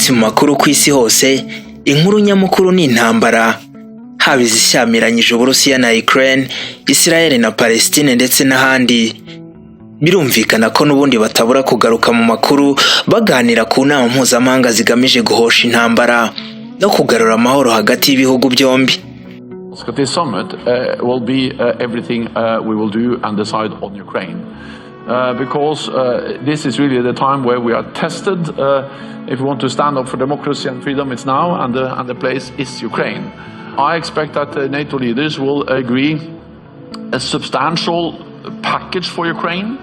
munsi mu makuru ku isi hose, inkuru nyamukuru ni intambara, haba izishyamiranyije Uburusiya na Ukraine, Israel na Palestine ndetse n'ahandi. Birumvikana ko n'ubundi batabura kugaruka mu makuru baganira ku nama mpuzamahanga zigamije guhosha intambara no kugarura amahoro hagati y'ibihugu byombi. This summit will be everything we will do and decide on Ukraine. Because this is really the time where we are tested. If we want to stand up for democracy and freedom, it's now, and the place is Ukraine. I expect that NATO leaders will agree a substantial package for Ukraine.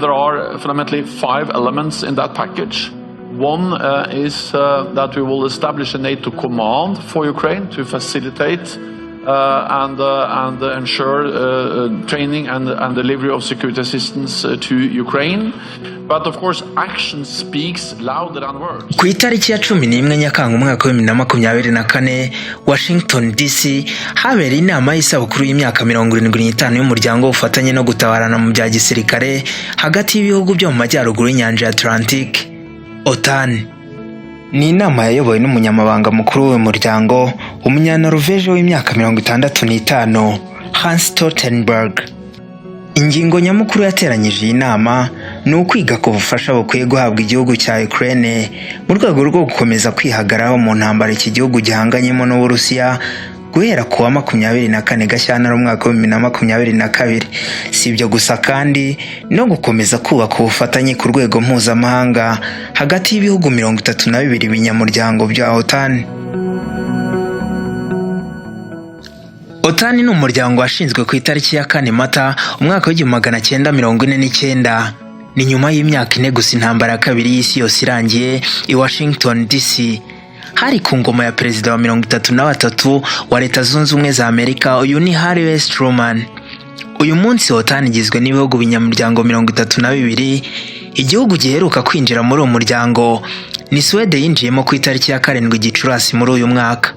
There are fundamentally 5 elements in that package. One is that we will establish a NATO command for Ukraine to facilitate and ensure training and delivery of security assistance to Ukraine. But of course, action speaks louder than words. Ku itariki ya 11 Nyakanga umwaka wa 2024, Washington DC habereye inama y'isabukuru y'imyaka 75 y'umuryango w'ubufatanye no gutabarana mu bya gisirikare hagati y'ibihugu byo mu majyaruguru y'inyanja ya Atlantic, OTAN. Ni inama yayobowe n'umunyamabanga mukuru w'uyu muryango, umunyanoruveje w'imyaka 65, Hans Stoltenberg. Ingingo nyamukuru yateranyije iyi nama ni ukwiga ku bufasha bukwiye guhabwa igihugu cya Ukraine mu rwego rwo gukomeza kwihagaraho mu ntambara iki gihugu gihanganyemo n'Uburusiya guhera ku wa 24 Gashyantare umwaka wa 2022. Si ibyo gusa kandi no gukomeza kubaka ubufatanye ku rwego mpuzamahanga hagati y'ibihugu 32 binyamuryango bya OTAN. OTAN ni umuryango washinzwe ku itariki ya 4 Mata umwaka wa 1949. Ni nyuma y'imyaka 4 gusa intambara ya kabiri y'isi yose irangiye i Washington DC. Hari ku ngoma ya perezida wa 33 wa Leta Zunze Ubumwe za Amerika, uyu ni Harry S. Truman. Uyu munsi OTAN igizwe n'ibihugu binyamuryango 32. Igihugu giheruka kwinjira muri uwo muryango ni Sweden, yinjiyemo ku itariki ya 7 Gicurasi muri uyu mwaka.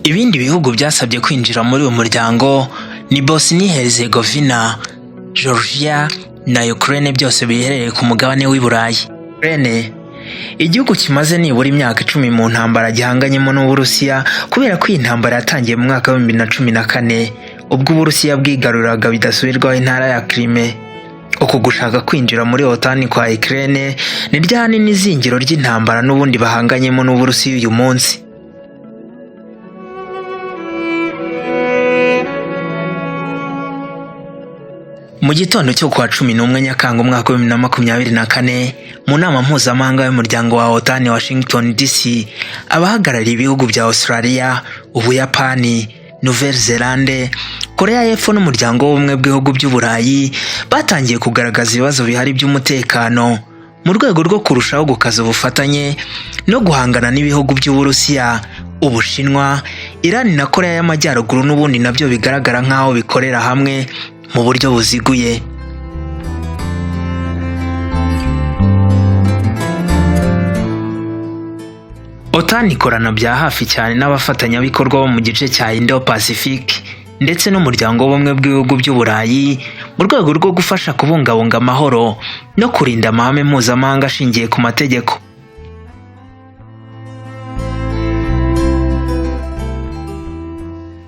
Ibindi bihugu byasabye kwinjira muri uwo muryango ni Bosnia Herzegovina, Georgia na Ukraine, byose biherereye ku mugabane w'i Burayi. Ukraine, igihugu kimaze nibura imyaka 10 mu ntambara gihanganyemo n'Uburusiya kubera ko intambara yatangiye mu mwaka wa 2014 ubwo Uburusiya bwigaruriraga bidasubirwaho intara ya Crimea. Uku gushaka kwinjira muri OTAN kwa Ukraine ni ryahanini izingiro ry'intambara n'ubundi bahanganyemo n'Uburusiya uyu munsi. Mu gitondo cyo kwa 11 Nyakanga umwaka wa 2024 mu nama mpuzamahanga y'umuryango wa OTAN Washington DC, abahagarariye ibihugu bya Australia, Ubuyapani, Nouvelle-Zélande, Korea y'Epfo n'umuryango w'ubumwe bw'ibihugu by'Uburayi batangiye kugaragaza ibibazo bihari by'umutekano mu rwego rwo kurushaho gukaza ubufatanye no guhangana n'ibihugu by'Uburusiya, Ubushinwa, Iran na Korea y'Amajyaruguru n'ubundi nabyo bigaragara nk'aho bikorera hamwe mu buryo buziguye. OTAN ikorana bya hafi cyane n'abafatanyabikorwa bo mu gice cya Indo-Pacific ndetse n'umuryango w'ubumwe bw'ibihugu by'Uburayi mu rwego rwo gufasha kubungabunga amahoro no kurinda amahame mpuzamahanga ashingiye ku mategeko.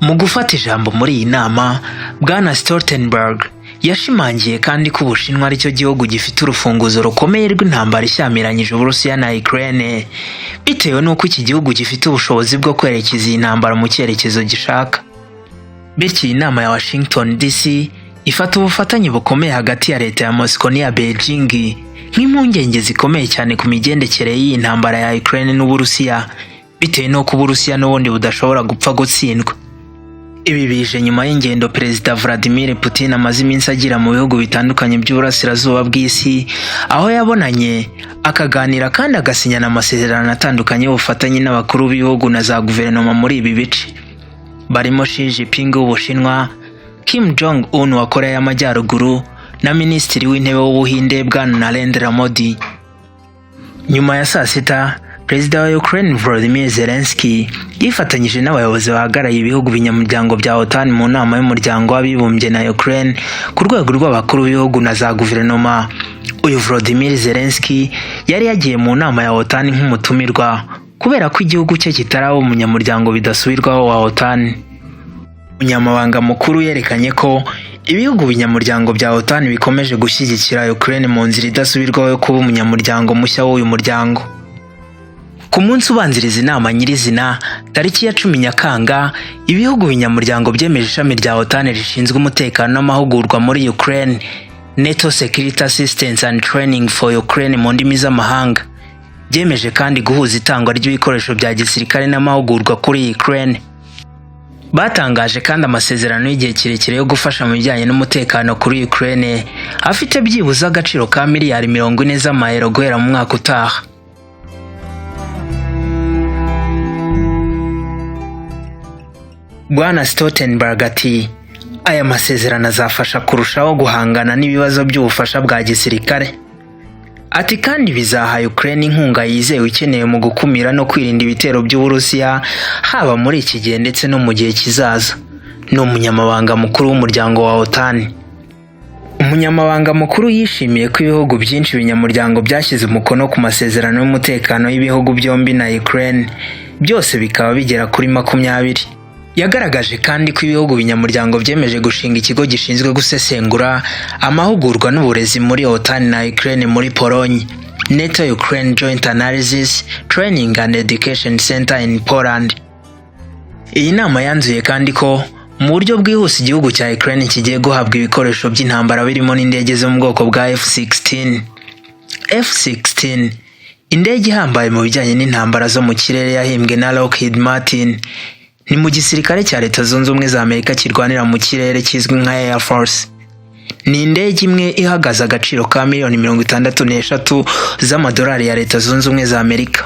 Mu gufata ijambo muri iyi nama, Bwana Stoltenberg yashimangiye kandi ko Ubushinwa ari cyo gihugu gifite urufunguzo rukomeye rw'intambara ishyamiranyije Uburusiya na Ukraine, bitewe n'uko iki gihugu gifite ubushobozi bwo kwerekeza iyi ntambara mu cyerekezo gishaka. Bityo iyi nama ya Washington DC ifata ubufatanye bukomeye hagati ya leta ya Moscow n'iya Beijing nk'impungenge zikomeye cyane ku migendekere y'iyi ntambara ya Ukraine n'Uburusiya, bitewe n'uko Uburusiya n'ubundi budashobora gupfa gutsindwa. Ibi bije nyuma y'ingendo Perezida Vladimir Putin amaze iminsi agira mu bihugu bitandukanye by'uburasirazuba bw'isi, aho yabonanye akaganira kandi agasinyana amasezerano atandukanye y'ubufatanye n'abakuru b'ibihugu na za guverinoma muri ibi bice, barimo Xi Jinping w'Ubushinwa, Kim Jong-un wa Korea y'Amajyaruguru na Minisitiri w'Intebe w'Ubuhinde Bwana Narendra Modi. Nyuma ya saa sita, Perezida wa Ukraine Volodymyr Zelensky yifatanyije n'abayobozi bahagarariye ibihugu binyamuryango bya OTAN mu nama y'umuryango w'abibumbye na Ukraine ku rwego rw'abakuru b'ibihugu na za guverinoma, uyu Volodymyr Zelensky yari yagiye mu nama ya OTAN nk'umutumirwa kubera ko igihugu cye kitaraba umunyamuryango bidasubirwaho wa OTAN. Umunyamabanga mukuru yerekanye ko ibihugu binyamuryango bya OTAN bikomeje gushyigikira Ukraine mu nzira idasubirwaho yo kuba umunyamuryango mushya w'uyu muryango. Ku munsi ubanziriza inama nyirizina tariki ya 10 Nyakanga, ibihugu binyamuryango byemeje ishami rya OTAN rishinzwe umutekano n'amahugurwa muri Ukraine, NATO Security Assistance and Training for Ukraine mu ndimi z'amahanga, byemeje kandi guhuza itangwa ry'ibikoresho bya gisirikare n'amahugurwa kuri Ukraine. Batangaje kandi amasezerano y'igihe kirekire yo gufasha mu bijyanye n'umutekano kuri Ukraine afite byibuze agaciro ka miliyari 40 z'amayero guhera mu mwaka utaha. Bwana Stoltenberg ati aya masezerano azafasha kurushaho guhangana n'ibibazo by'ubufasha bwa gisirikare. Ati kandi bizaha Ukraine inkunga yizewe ikeneye mu gukumira no kwirinda ibitero by'Uburusiya haba muri iki gihe ndetse no mu gihe kizaza. Ni umunyamabanga mukuru w'umuryango wa OTAN. Umunyamabanga mukuru yishimiye ko ibihugu byinshi binyamuryango byashyize umukono ku masezerano y'umutekano y'ibihugu byombi na Ukraine, byose bikaba bigera kuri 20. Yagaragaje kandi ko ibihugu binyamuryango byemeje gushinga ikigo gishinzwe gusesengura amahugurwa n'uburezi muri OTAN na Ukraine muri Pologne, NATO Ukraine Joint Analysis, Training and Education Center in Poland. Iyi nama yanzuye kandi ko mu buryo bwihuse igihugu cya Ukraine kigiye guhabwa ibikoresho by'intambara birimo n'indege zo mu bwoko bwa F-16. F-16, indege ihambaye mu bijyanye n'intambara zo mu kirere yahimbwe na Lockheed Martin, ni mu gisirikare cya Leta Zunze Ubumwe za Amerika kirwanira mu kirere kizwi nka Air Force. Ni indege imwe ihagaze agaciro ka miliyoni 63 z'amadolari ya Leta Zunze Ubumwe za Amerika.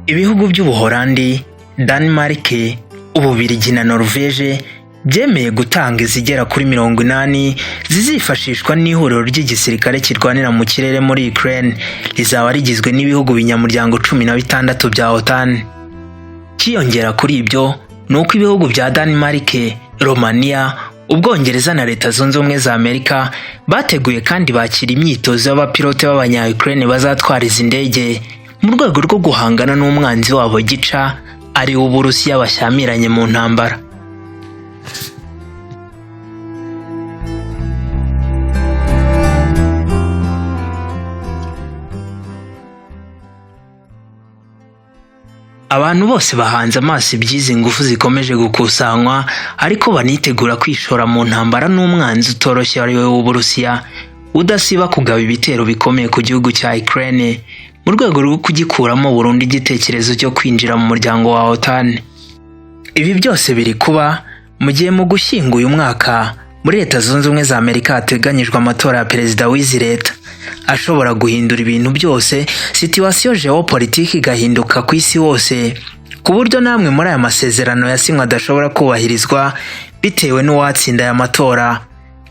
Ibihugu by'Ubuholandi, Denmark, Ububiligi na Norvege byemeye gutanga izigera kuri 80 zizifashishwa n'ihuriro ry'igisirikare kirwanira mu kirere muri Ukraine, rizaba rigizwe n'ibihugu binyamuryango 16 bya OTAN. Kiyongera kuri ibyo nuko ibihugu bya Denmark, Romania, Ubwongereza na Leta Zunze Ubumwe za Amerika bateguye kandi bakira imyitozo y'abapilote b'abanya-Ukraine bazatwara izi ndege mu rwego rwo guhangana n'umwanzi wabo gica ari Uburusiya bashyamiranye mu ntambara. Abantu bose bahanze amaso iby'izi ngufu zikomeje gukusanywa ariko banitegura kwishora mu ntambara n'umwanzi utoroshye ari we w'Uburusiya udasiba kugaba ibitero bikomeye ku gihugu cya Ukraine mu rwego rwo kugikuramo burundu igitekerezo cyo kwinjira mu muryango wa OTAN. Ibi byose biri kuba mu gihe mu Gushyingo uyu mwaka muri Leta Zunze Ubumwe za Amerika hateganyijwe amatora ya perezida w'izi leta ashobora guhindura ibintu byose, situation geopolitique igahinduka ku isi hose ku buryo namwe muri aya masezerano yasinywe adashobora kubahirizwa bitewe n'uwatsinda aya matora.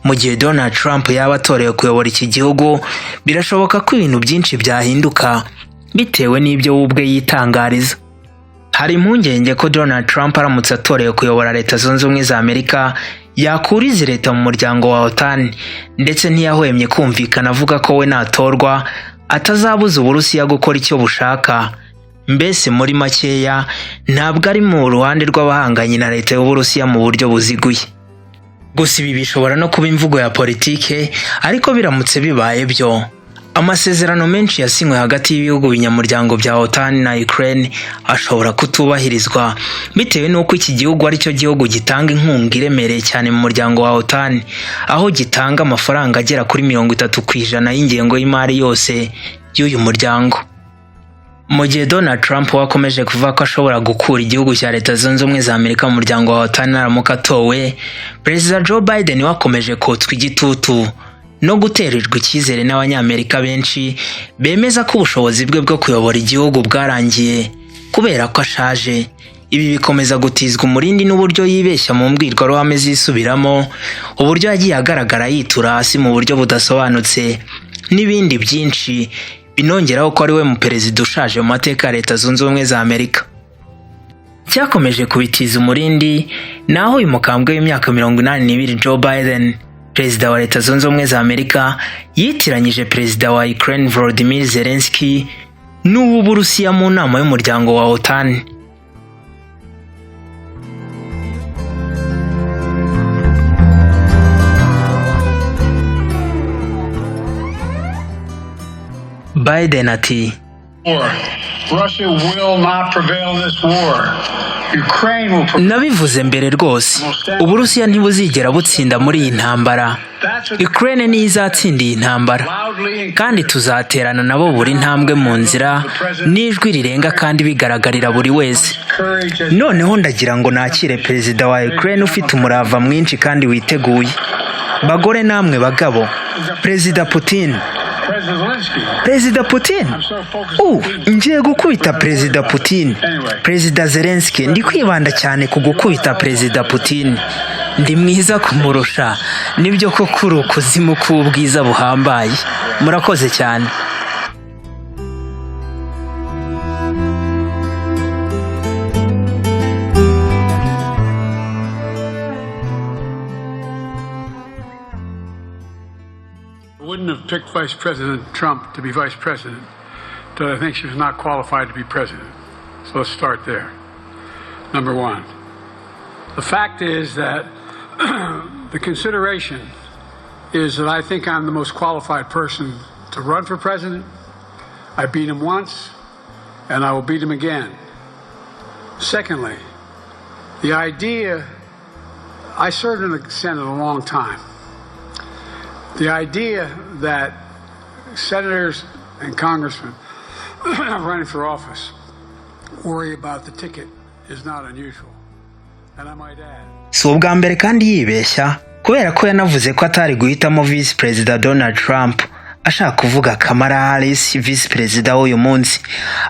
Mu gihe Donald Trump yaba atorewe kuyobora iki gihugu, birashoboka ko ibintu byinshi byahinduka bitewe n'ibyo ubwe yitangariza. Hari impungenge ko Donald Trump aramutse atorewe kuyobora Leta Zunze Ubumwe za Amerika yakura izi leta mu muryango wa OTAN, ndetse ntiyahwemye kumvikana avuga ko we natorwa atazabuza Uburusiya gukora icyo bushaka. Mbese muri makeya ntabwo ari mu ruhande rw'abahanganye na leta y'Uburusiya mu buryo buziguye. Gusa ibi bishobora no kuba imvugo ya politike, ariko biramutse bibaye byo amasezerano menshi yasinywe hagati y'ibihugu binyamuryango bya OTAN na Ukraine ashobora kutubahirizwa bitewe n'uko iki gihugu ari cyo gihugu gitanga inkunga iremereye cyane mu muryango wa OTAN, aho gitanga amafaranga agera kuri 30% y'ingengo y'imari yose y'uyu muryango. Mu gihe Donald Trump wakomeje kuvuga ko ashobora gukura igihugu cya Leta Zunze Ubumwe za Amerika mu muryango wa OTAN naramuka atowe, Perezida Joe Biden wakomeje kotswa igitutu no gutererwa icyizere n'abanyamerika benshi bemeza ko ubushobozi bwe bwo kuyobora igihugu bwarangiye kubera ko ashaje. Ibi bikomeza gutizwa umurindi n'uburyo yibeshya mu mbwirwaruhame zisubiramo, uburyo yagiye agaragara yitura hasi mu buryo budasobanutse n'ibindi byinshi, binongeraho ko ari we mu perezida ushaje mu mateka ya Leta Zunze Ubumwe za Amerika. Cyakomeje kubitiza umurindi naho uyu mukambwe w'imyaka 82 Joe Biden Perezida wa Leta Zunze Ubumwe za Amerika yitiranyije Perezida wa Ukraine Volodymyr Zelensky n'uw'u Burusiya mu nama y'umuryango wa OTAN. Biden ati Russia will not prevail in this war. Ukraine will prevail. Nabivuze mbere rwose, Uburusiya ntibuzigera butsinda muri iyi ntambara. Ukraine ni izatsinda iyi ntambara, kandi tuzaterana nabo buri ntambwe mu nzira n'ijwi rirenga kandi bigaragarira buri wese. Noneho ndagira ngo nakire Perezida wa Ukraine ufite umurava mwinshi kandi witeguye. Bagore namwe bagabo, Perezida Putin. Perezida Putin? Ngiye gukubita Perezida Putin. Perezida Zelensky, ndi kwibanda cyane ku gukubita Perezida Putin. Ndi mwiza kumurusha. Nibyo ko kuri ukuzimu k'ubwiza buhambaye. Murakoze cyane. I wouldn't have picked Vice President Trump to be Vice President, but I think she was not qualified to be President. So let's start there. Number one. The fact is that the consideration is that I think I'm the most qualified person to run for President. I beat him once, and I will beat him again. Secondly, the idea, I served in the Senate a long time. The idea that senators and congressmen running for office worry about the ticket is not unusual. And I might add. Si ubwa mbere kandi yibeshya, kubera ko yanavuze ko atari guhitamo Vice President Donald Trump ashaka kuvuga Kamala Harris, Vice President w'uyu munsi.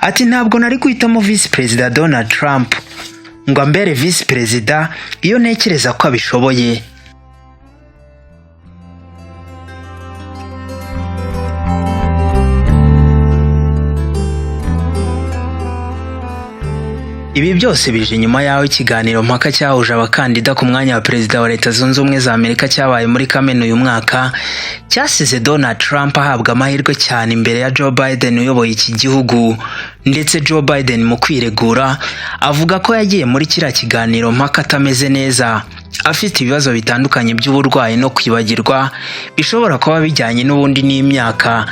Ati ntabwo nari guhitamo Vice President Donald Trump ngo ambere Vice President iyo ntekereza ko abishoboye. Ibi byose bije nyuma yaho ikiganiro mpaka cyahuje abakandida ku mwanya wa Perezida wa Leta Zunze Ubumwe za Amerika cyabaye muri Kamena uyu mwaka, cyasize Donald Trump ahabwa amahirwe cyane imbere ya Joe Biden uyoboye iki gihugu. Ndetse Joe Biden mu kwiregura avuga ko yagiye muri kiriya kiganiro mpaka atameze neza, afite ibibazo bitandukanye by'uburwayi no kwibagirwa bishobora kuba bijyanye n'ubundi n'imyaka,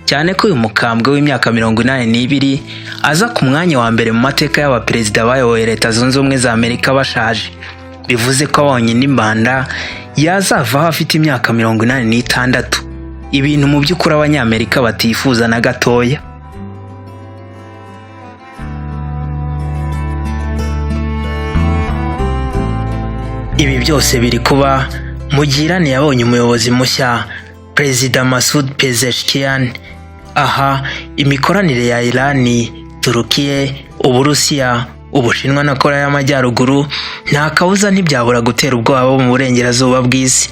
cyane ko uyu mukambwe w'imyaka 82 aza ku mwanya wa mbere mu mateka y'abaperezida bayoboye Leta Zunze Ubumwe za Amerika bashaje. Bivuze ko abonye n'imbanda yazavaho afite imyaka 86, ibintu mu by'ukuri abanyamerika batifuza na gatoya. Ibi byose biri kuba mu gihe Iran yabonye umuyobozi mushya, Perezida Masoud Pezeshkian. Aha imikoranire ya Iran, Turukiya, Uburusiya, Ubushinwa na Korea y'Amajyaruguru nta kabuza ntibyabura gutera ubwoba bo mu burengerazuba bw'isi.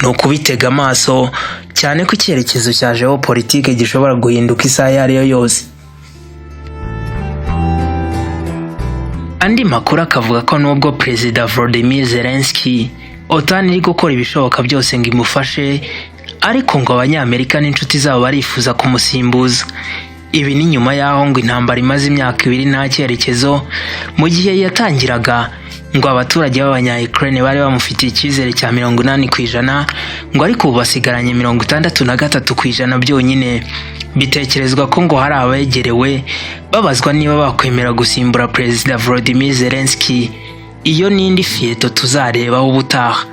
No kubitega amaso cyane ko icyerekezo cya geopolitike gishobora guhinduka isaha iyo ari yo yose. Andi makuru akavuga ko nubwo Perezida Volodymyr Zelensky OTAN iri gukora ibishoboka byose ngo imufashe, ariko ngo abanyamerika n'inshuti zabo barifuza kumusimbuza. Ibi ni nyuma yaho ngo intambara imaze imyaka 2 nta cyerekezo, mu gihe yatangiraga ngo abaturage b'abanya-Ukraine bari bamufitiye icyizere cya 80%, ngo ariko basigaranye 63% byonyine. Bitekerezwa ko ngo hari abegerewe babazwa niba bakwemera gusimbura Perezida Volodymyr Zelensky. Iyo n'indi fieto tuzarebaho ubutaha.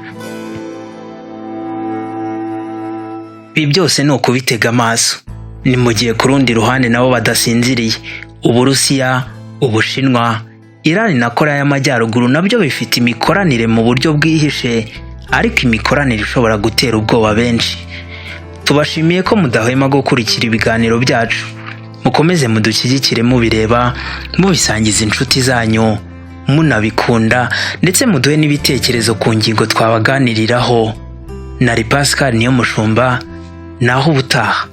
Ibi byose ni ukubitega amaso. Ni mu gihe ku rundi ruhande nabo badasinziriye. Uburusiya, Ubushinwa, Iran na Korea y'Amajyaruguru nabyo bifite imikoranire mu buryo bwihishe, ariko imikoranire ishobora gutera ubwoba benshi. Tubashimiye ko mudahwema gukurikira ibiganiro byacu. Mukomeze mudushyigikire mubireba, mubisangiza inshuti zanyu, munabikunda, ndetse muduhe n'ibitekerezo ku ngingo twabaganiriraho. Nari Pascal Niyomushumba, naho ubutaha.